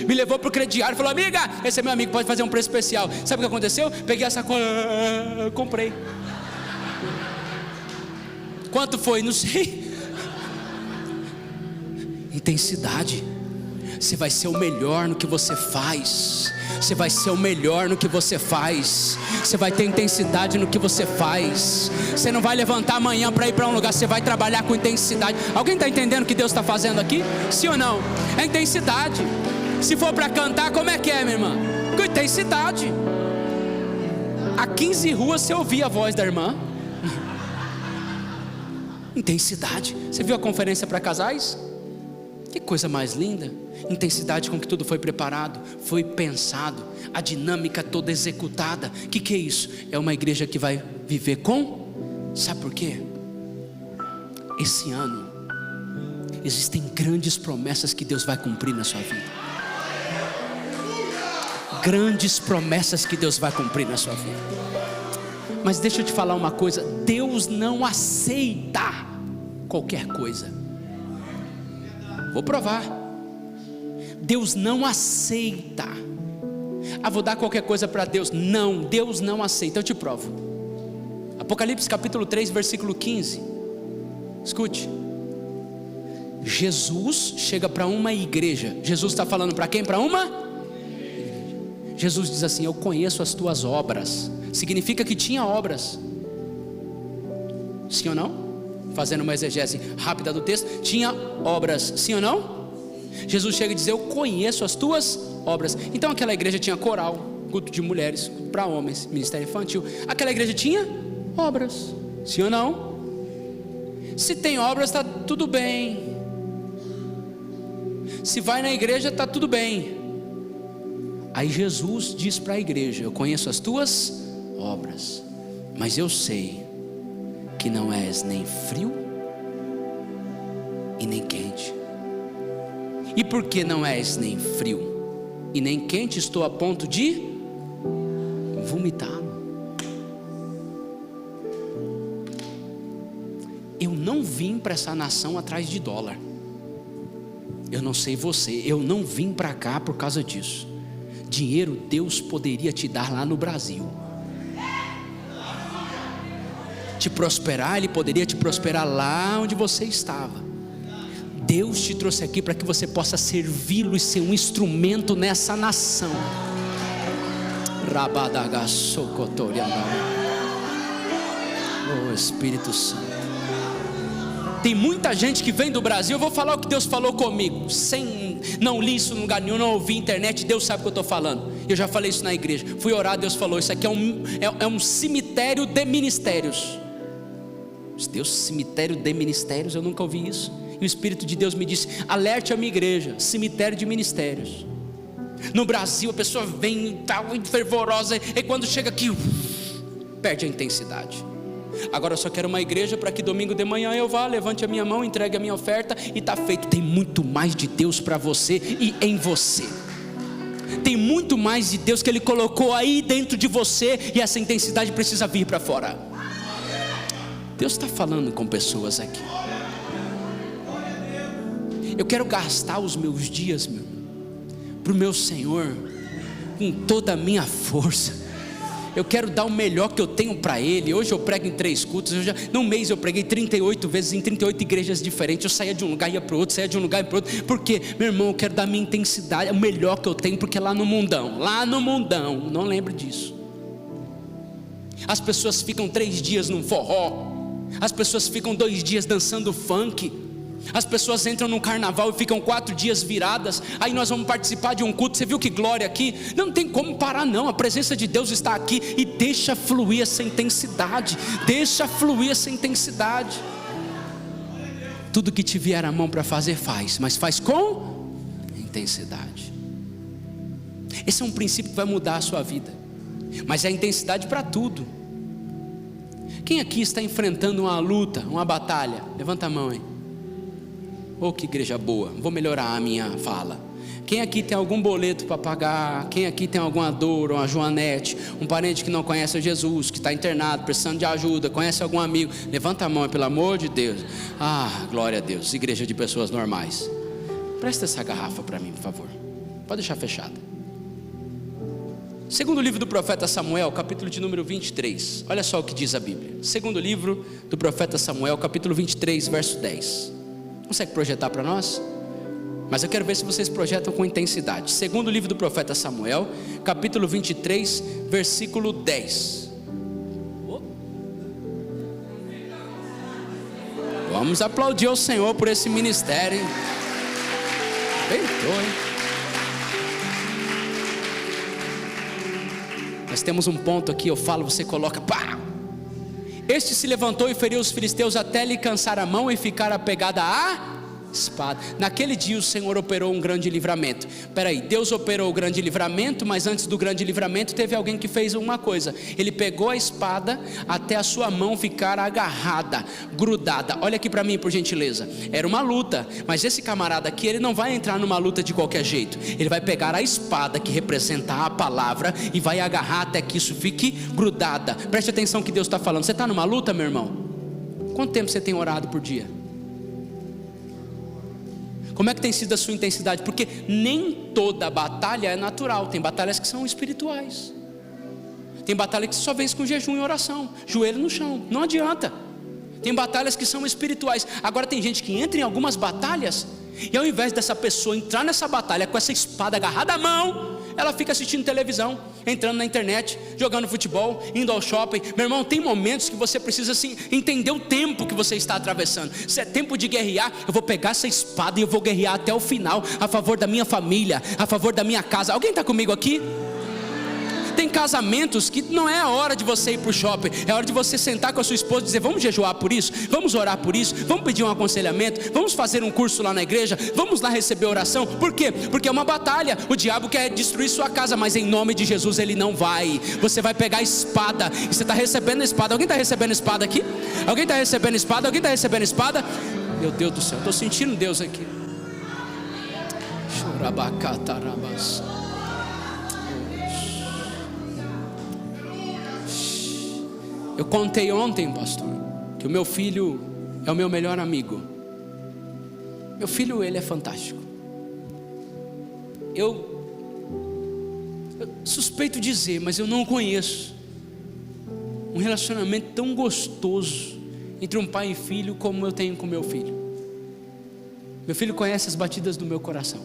Me levou pro crediário, falou, amiga, esse é meu amigo, pode fazer um preço especial. Sabe o que aconteceu? Peguei a sacola, comprei. Quanto foi? Não sei. Intensidade. Você vai ser o melhor no que você faz. Você vai ser o melhor no que você faz. Você vai ter intensidade no que você faz. Você não vai levantar amanhã para ir para um lugar. Você vai trabalhar com intensidade. Alguém está entendendo o que Deus está fazendo aqui? Sim ou não? É intensidade. Se for para cantar, como é que é, minha irmã? Com intensidade. A 15 ruas você ouvia a voz da irmã. Intensidade. Você viu a conferência para casais? Que coisa mais linda. Intensidade com que tudo foi preparado, foi pensado, a dinâmica toda executada. O que é isso? É uma igreja que vai viver com, sabe por quê? Esse ano existem grandes promessas que Deus vai cumprir na sua vida. Grandes promessas que Deus vai cumprir na sua vida. Mas deixa eu te falar uma coisa: Deus não aceita qualquer coisa. Vou provar. Deus não aceita. Vou dar qualquer coisa para Deus. Não, Deus não aceita. Eu te provo. Apocalipse capítulo 3, versículo 15. Escute. Jesus chega para uma igreja. Jesus está falando para quem? Para uma? Jesus diz assim: eu conheço as tuas obras. Significa que tinha obras. Sim ou não? Fazendo uma exegese rápida do texto, tinha obras, sim ou não? Jesus chega e diz: eu conheço as tuas obras. Então aquela igreja tinha coral, culto de mulheres, para homens, ministério infantil. Aquela igreja tinha obras, sim ou não? Se tem obras, está tudo bem. Se vai na igreja, está tudo bem. Aí Jesus diz para a igreja: eu conheço as tuas obras, mas eu sei que não és nem frio e nem quente. E porque não és nem frio e nem quente, estou a ponto de vomitá-lo. Eu não vim para essa nação atrás de dólar. Eu não sei você, eu não vim para cá por causa disso. Dinheiro Deus poderia te dar lá no Brasil. Te prosperar, Ele poderia te prosperar lá onde você estava. Deus te trouxe aqui para que você possa servi-lo e ser um instrumento nessa nação. Oh Espírito Santo. Tem muita gente que vem do Brasil. Eu vou falar o que Deus falou comigo. Não li isso em lugar nenhum, não ouvi internet. Deus sabe o que eu estou falando. Eu já falei isso na igreja. Fui orar, Deus falou: isso aqui é um cemitério de ministérios. Deus, cemitério de ministérios, eu nunca ouvi isso. E o Espírito de Deus me disse: alerte a minha igreja, cemitério de ministérios. No Brasil a pessoa vem tal, fervorosa, e quando chega aqui, perde a intensidade. Agora eu só quero uma igreja para que domingo de manhã eu vá, levante a minha mão, entregue a minha oferta e está feito. Tem muito mais de Deus para você e em você. Tem muito mais de Deus que Ele colocou aí dentro de você, e essa intensidade precisa vir para fora. Deus está falando com pessoas aqui. Eu quero gastar os meus dias, para o meu Senhor, com toda a minha força. Eu quero dar o melhor que eu tenho para Ele. Hoje eu prego em 3 cultos. Num mês eu preguei 38 vezes em 38 igrejas diferentes. Eu saía de um lugar e ia para o outro, saía de um lugar e para o outro. Porque, meu irmão, eu quero dar minha intensidade, o melhor que eu tenho. Porque lá no mundão, não lembro disso. As pessoas ficam 3 dias num forró. As pessoas ficam 2 dias dançando funk. As pessoas entram no carnaval e ficam 4 dias viradas. Aí nós vamos participar de um culto. Você viu que glória aqui? Não tem como parar não. A presença de Deus está aqui. E deixa fluir essa intensidade. Deixa fluir essa intensidade. Tudo que te vier à mão para fazer, faz. Mas faz com intensidade. Esse é um princípio que vai mudar a sua vida. Mas é intensidade para tudo. Quem aqui está enfrentando uma luta, uma batalha? Levanta a mão, hein? Oh, que igreja boa. Vou melhorar a minha fala. Quem aqui tem algum boleto para pagar? Quem aqui tem alguma dor, uma Joanete, um parente que não conhece a Jesus, que está internado, precisando de ajuda, conhece algum amigo? Levanta a mão, pelo amor de Deus. Glória a Deus. Igreja de pessoas normais. Presta essa garrafa para mim, por favor. Pode deixar fechada. Segundo livro do profeta Samuel, capítulo de número 23. Olha só o que diz a Bíblia. Segundo livro do profeta Samuel, capítulo 23, verso 10. Consegue projetar para nós? mas eu quero ver se vocês projetam com intensidade. Segundo livro do profeta Samuel, capítulo 23, versículo 10. Vamos aplaudir ao Senhor por esse ministério, hein? Hein? Nós temos um ponto aqui, eu falo, você coloca, pá! Este se levantou e feriu os filisteus até lhe cansar a mão e ficar apegada à espada. Naquele dia o Senhor operou um grande livramento. Peraí, Deus operou o grande livramento, mas antes do grande livramento teve alguém que fez uma coisa. Ele pegou a espada até a sua mão ficar agarrada, grudada. Olha aqui para mim, por gentileza. Era uma luta, mas esse camarada aqui, ele não vai entrar numa luta de qualquer jeito. Ele vai pegar a espada que representa a palavra e vai agarrar até que isso fique grudada. Preste atenção que Deus está falando. Você está numa luta, meu irmão? Quanto tempo você tem orado por dia? Como é que tem sido a sua intensidade? Porque nem toda batalha é natural. Tem batalhas que são espirituais. Tem batalha que só vence com jejum e oração, joelho no chão, não adianta. Tem batalhas que são espirituais. Agora tem gente que entra em algumas batalhas e ao invés dessa pessoa entrar nessa batalha com essa espada agarrada à mão, ela fica assistindo televisão, entrando na internet, jogando futebol, indo ao shopping. Meu irmão, tem momentos que você precisa assim, entender o tempo que você está atravessando. Se é tempo de guerrear, eu vou pegar essa espada e eu vou guerrear até o final, a favor da minha família, a favor da minha casa. Alguém está comigo aqui? Tem casamentos que não é a hora de você ir para o shopping, é a hora de você sentar com a sua esposa e dizer: vamos jejuar por isso, vamos orar por isso, vamos pedir um aconselhamento, vamos fazer um curso lá na igreja, vamos lá receber oração. Por quê? Porque é uma batalha. O diabo quer destruir sua casa, mas em nome de Jesus ele não vai. Você vai pegar a espada, e você está recebendo a espada. Alguém está recebendo a espada aqui? Alguém está recebendo a espada? Alguém está recebendo a espada? Meu Deus do céu, estou sentindo Deus aqui. Chorabacatarabas. Eu contei ontem, pastor, que o meu filho é o meu melhor amigo. Meu filho, ele é fantástico. Eu suspeito dizer, mas eu não conheço um relacionamento tão gostoso entre um pai e filho como eu tenho com meu filho. Meu filho conhece as batidas do meu coração,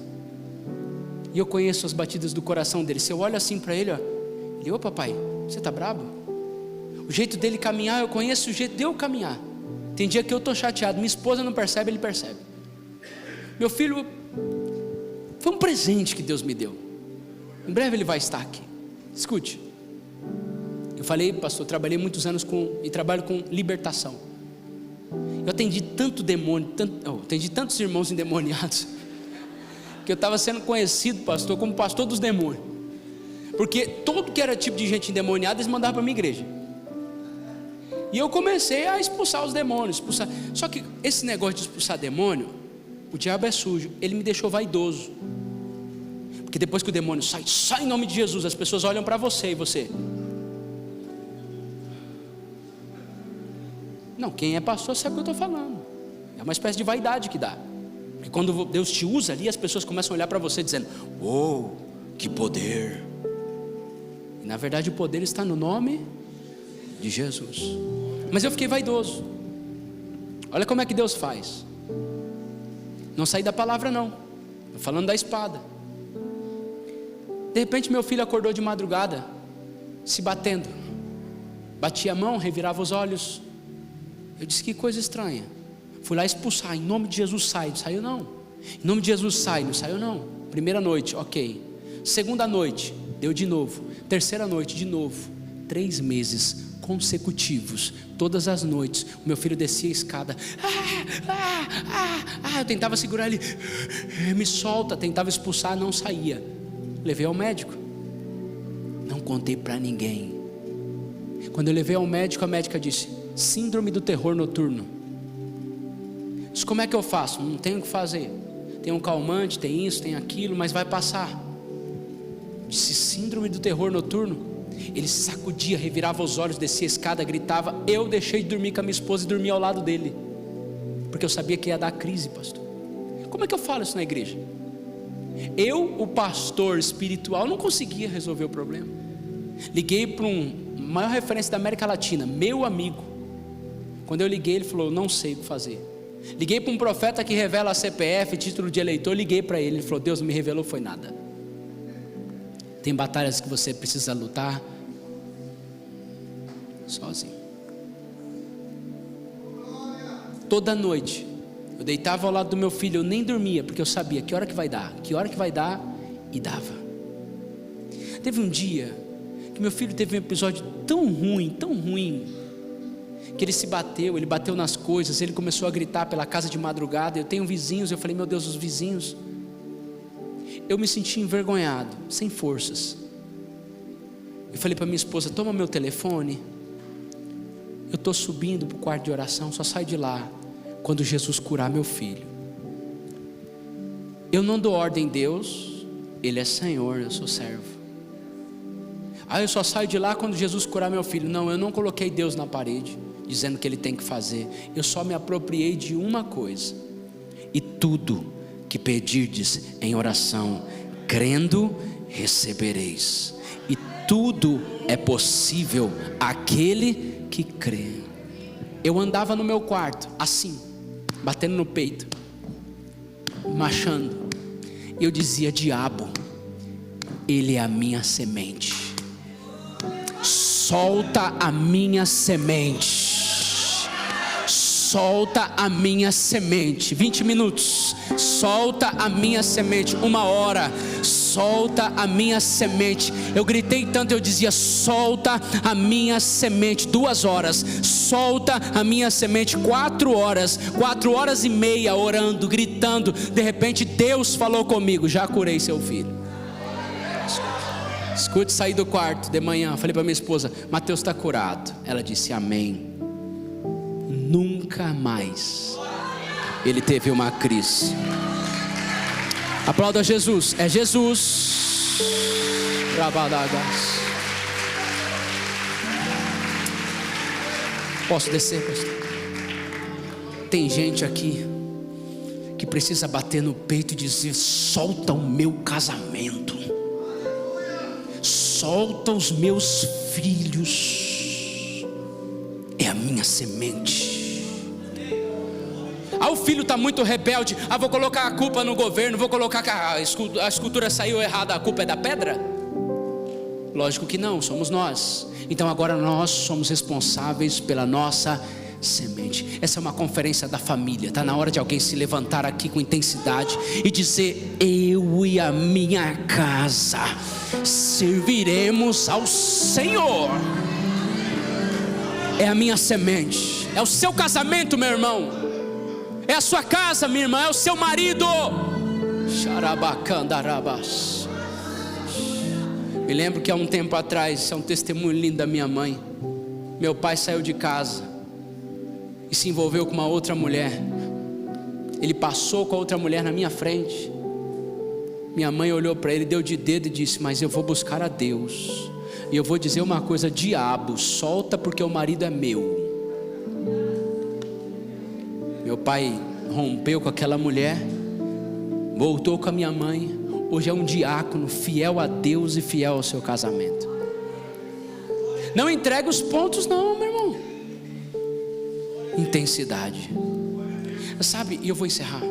e eu conheço as batidas do coração dele. Se eu olho assim para ele, ó, ele: ô papai, você está brabo? O jeito dele caminhar, eu conheço o jeito de eu caminhar. Tem dia que eu estou chateado, minha esposa não percebe, ele percebe. Meu filho foi um presente que Deus me deu. Em breve ele vai estar aqui. Escute, eu falei, pastor, trabalhei muitos anos e trabalho com libertação. Eu atendi tanto demônio, atendi tantos irmãos endemoniados, que eu estava sendo conhecido, pastor, como pastor dos demônios. Porque todo que era tipo de gente endemoniada, eles mandavam para a minha igreja. E eu comecei a expulsar os demônios, Só que esse negócio de expulsar demônio, o diabo é sujo. Ele me deixou vaidoso. Porque depois que o demônio sai em nome de Jesus, as pessoas olham para você e você: não, quem é pastor sabe o que eu estou falando. É uma espécie de vaidade que dá. Porque quando Deus te usa ali, as pessoas começam a olhar para você dizendo: oh, que poder. E na verdade o poder está no nome de Jesus. Mas eu fiquei vaidoso. Olha como é que Deus faz. Não saí da palavra não, estou falando da espada. De repente meu filho acordou de madrugada, se batendo. Batia a mão, revirava os olhos. Eu disse: que coisa estranha. Fui lá expulsar, em nome de Jesus sai. Não saiu não. Em nome de Jesus sai. Não saiu não. Primeira noite, ok. Segunda noite, deu de novo. Terceira noite, de novo. 3 meses consecutivos, todas as noites, o meu filho descia a escada. Eu tentava segurar ele, me solta, tentava expulsar, não saía. Levei ao médico, não contei para ninguém. Quando eu levei ao médico, a médica disse: síndrome do terror noturno. Disse: como é que eu faço? Não tenho o que fazer, tem um calmante, tem isso, tem aquilo, mas vai passar. Disse: síndrome do terror noturno. Ele sacudia, revirava os olhos, descia a escada, gritava. Eu deixei de dormir com a minha esposa e dormi ao lado dele, porque eu sabia que ia dar crise, pastor. Como é que eu falo isso na igreja? Eu, o pastor espiritual, não conseguia resolver o problema. Liguei para maior referência da América Latina, meu amigo. Quando eu liguei, ele falou: não sei o que fazer. Liguei para um profeta que revela a CPF, título de eleitor, liguei para ele, ele falou: Deus não me revelou foi nada. Tem batalhas que você precisa lutar sozinho. Toda noite eu deitava ao lado do meu filho, eu nem dormia, porque eu sabia que hora que vai dar, e dava. Teve um dia que meu filho teve um episódio tão ruim, que ele bateu nas coisas, ele começou a gritar pela casa de madrugada. Eu tenho vizinhos, eu falei: meu Deus, os vizinhos. Eu me senti envergonhado, sem forças. Eu falei para minha esposa: toma meu telefone, eu estou subindo para o quarto de oração, só sai de lá quando Jesus curar meu filho. Eu não dou ordem em Deus, Ele é Senhor, eu sou servo. Eu só saio de lá quando Jesus curar meu filho. Não, eu não coloquei Deus na parede dizendo que Ele tem que fazer. Eu só me apropriei de uma coisa: e tudo que pedirdes em oração, crendo, recebereis. E tudo é possível àquele que crê. Eu andava no meu quarto assim, batendo no peito, marchando. Eu dizia: diabo, ele é a minha semente. Solta a minha semente. Solta a minha semente. 20 minutos. Solta a minha semente. 1 hora. Solta a minha semente. Eu gritei tanto, eu dizia: solta a minha semente. 2 horas. Solta a minha semente. 4 horas. 4 horas e meia orando, gritando. De repente Deus falou comigo: já curei seu filho. Escute, saí do quarto de manhã, falei para minha esposa: Mateus está curado. Ela disse: amém. Nunca mais ele teve uma crise. Aplauda Jesus. É Jesus. Posso descer, pastor? Tem gente aqui que precisa bater no peito e dizer: solta o meu casamento, solta os meus filhos, é a minha semente. O filho está muito rebelde. Vou colocar a culpa no governo, vou colocar que a escultura saiu errada, a culpa é da pedra? Lógico que não, somos nós. Então agora nós somos responsáveis pela nossa semente. Essa é uma conferência da família. Está na hora de alguém se levantar aqui com intensidade e dizer: eu e a minha casa serviremos ao Senhor. É a minha semente. É o seu casamento, meu irmão. É a sua casa, minha irmã. É o seu marido. Xarabacandarabas. Me lembro que há um tempo atrás, isso é um testemunho lindo da minha mãe. Meu pai saiu de casa e se envolveu com uma outra mulher. Ele passou com a outra mulher na minha frente. Minha mãe olhou para ele, deu de dedo e disse: mas eu vou buscar a Deus, e eu vou dizer uma coisa: diabo, solta, porque o marido é meu. Meu pai rompeu com aquela mulher, voltou com a minha mãe. Hoje é um diácono fiel a Deus e fiel ao seu casamento. Não entregue os pontos não, meu irmão. Intensidade. Sabe, e eu vou encerrar.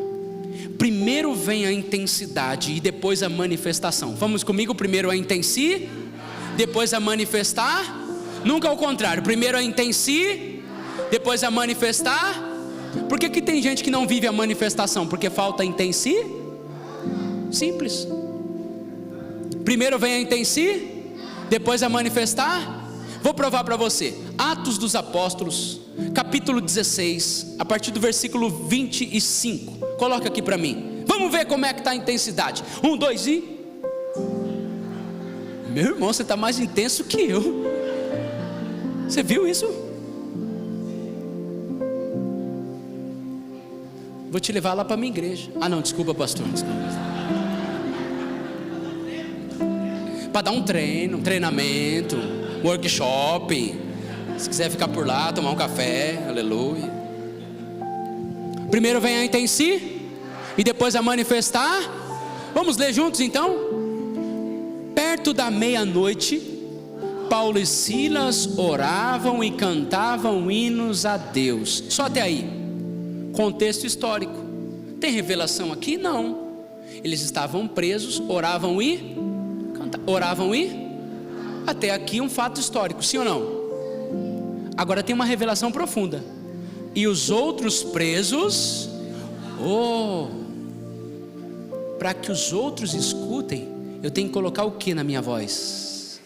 Primeiro vem a intensidade e depois a manifestação. Vamos comigo? Primeiro a intensi, depois a manifestar. Nunca ao contrário. Primeiro a intensi, depois a manifestar. Por que tem gente que não vive a manifestação? Porque falta intensi. Simples. Primeiro vem a intensi, depois a manifestar. Vou provar para você. Atos dos Apóstolos, capítulo 16, a partir do versículo 25. Coloca aqui para mim. Vamos ver como é que está a intensidade. 1, 2 e... Meu irmão, você está mais intenso que eu. Você viu isso? Vou te levar lá para a minha igreja. Não, desculpa, pastor, desculpa. Para dar um treinamento, workshop. Se quiser ficar por lá, tomar um café, aleluia. Primeiro vem a intensi e depois a manifestar. Vamos ler juntos então? Perto da meia-noite, Paulo e Silas oravam e cantavam hinos a Deus. Só até aí. contexto histórico. Tem revelação aqui? Não. Eles estavam presos, oravam e cantavam. Oravam e... Até aqui um fato histórico, sim ou não? Agora tem uma revelação profunda. E os outros presos, para que os outros escutem, eu tenho que colocar o que na minha voz?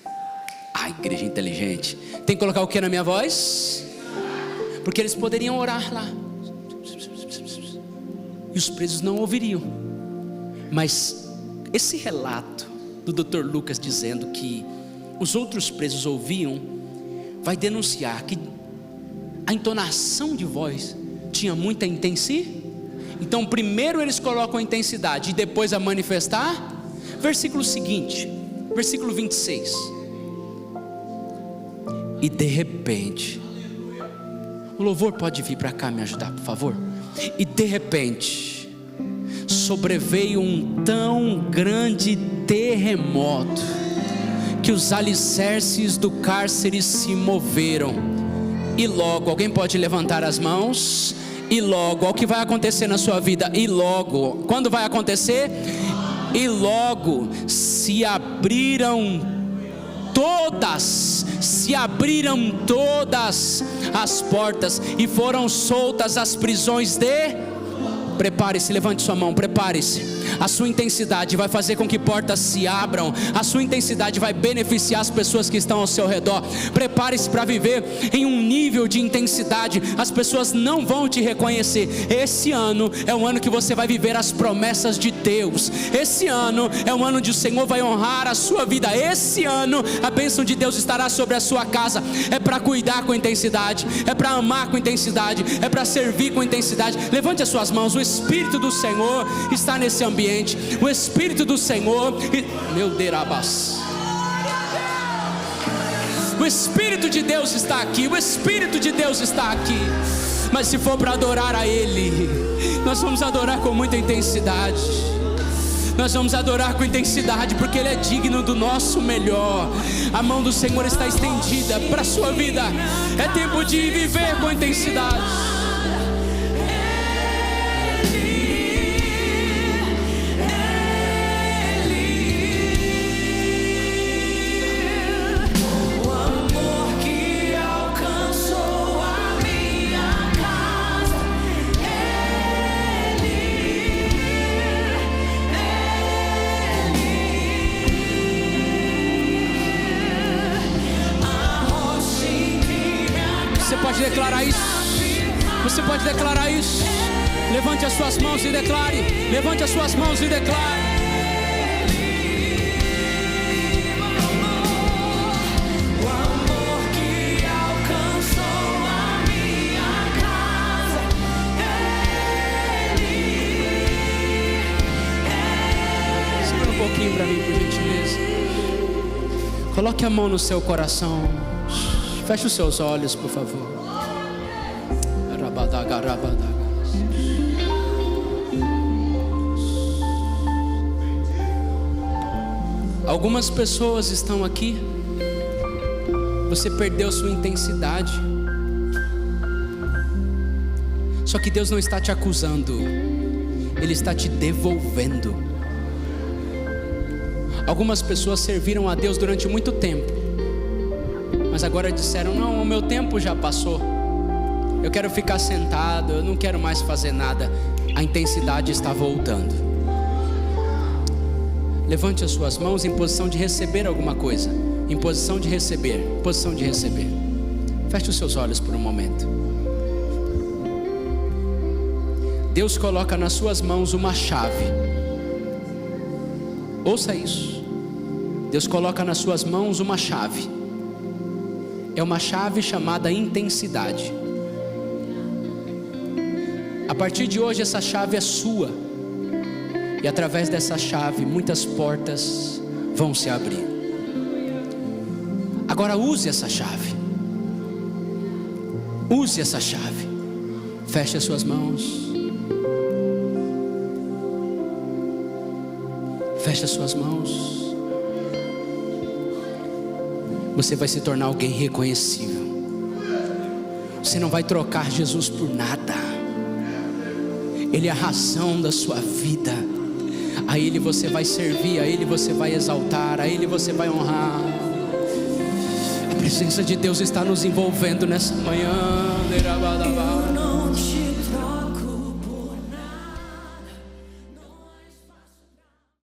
Igreja inteligente. Tem que colocar o que na minha voz? Porque eles poderiam orar lá e os presos não ouviriam. Mas esse relato do Dr. Lucas dizendo que os outros presos ouviam, vai denunciar que a entonação de voz tinha muita intensidade. Então primeiro eles colocam a intensidade e depois a manifestar. Versículo seguinte, versículo 26. E de repente, o louvor pode vir para cá me ajudar, por favor. E de repente sobreveio um tão grande terremoto que os alicerces do cárcere se moveram. E logo, alguém pode levantar as mãos? E logo, olha o que vai acontecer na sua vida. E logo, quando vai acontecer? E logo se abriram todas as portas e foram soltas as prisões de... Prepare-se, levante sua mão, prepare-se. A sua intensidade vai fazer com que portas se abram. A sua intensidade vai beneficiar as pessoas que estão ao seu redor. Prepare-se para viver em um nível de intensidade. As pessoas não vão te reconhecer. Esse ano é o ano que você vai viver as promessas de Deus. Esse ano é o ano onde o Senhor vai honrar a sua vida. Esse ano a bênção de Deus estará sobre a sua casa. É para cuidar com intensidade, é para amar com intensidade, é para servir com intensidade. Levante as suas mãos. O Espírito do Senhor está nesse ambiente. O Espírito do Senhor, meu Deus, o Espírito de Deus está aqui. O Espírito de Deus está aqui. Mas se for para adorar a Ele, nós vamos adorar com muita intensidade. Nós vamos adorar com intensidade, porque Ele é digno do nosso melhor. A mão do Senhor está estendida para a sua vida. É tempo de viver com intensidade. Declarar isso. Você pode declarar isso. Levante as suas mãos e declare. Levante as suas mãos e declare. O amor que alcançou a minha casa. Segura um pouquinho para mim, por gentileza. Coloque a mão no seu coração. Feche os seus olhos, por favor. Algumas pessoas estão aqui. Você perdeu sua intensidade. Só que Deus não está te acusando, Ele está te devolvendo. Algumas pessoas serviram a Deus durante muito tempo, mas agora disseram: não, o meu tempo já passou. Eu quero ficar sentado, eu não quero mais fazer nada. A intensidade está voltando. Levante as suas mãos em posição de receber alguma coisa. Em posição de receber, posição de receber. Feche os seus olhos por um momento. Deus coloca nas suas mãos uma chave. Ouça isso. Deus coloca nas suas mãos uma chave. É uma chave chamada intensidade. A partir de hoje essa chave é sua. E através dessa chave muitas portas vão se abrir. Agora use essa chave. Use essa chave. Feche as suas mãos. Feche as suas mãos. Você vai se tornar alguém reconhecível. Você não vai trocar Jesus por nada. Ele é a razão da sua vida. A Ele você vai servir, a Ele você vai exaltar, a Ele você vai honrar. A presença de Deus está nos envolvendo nessa manhã.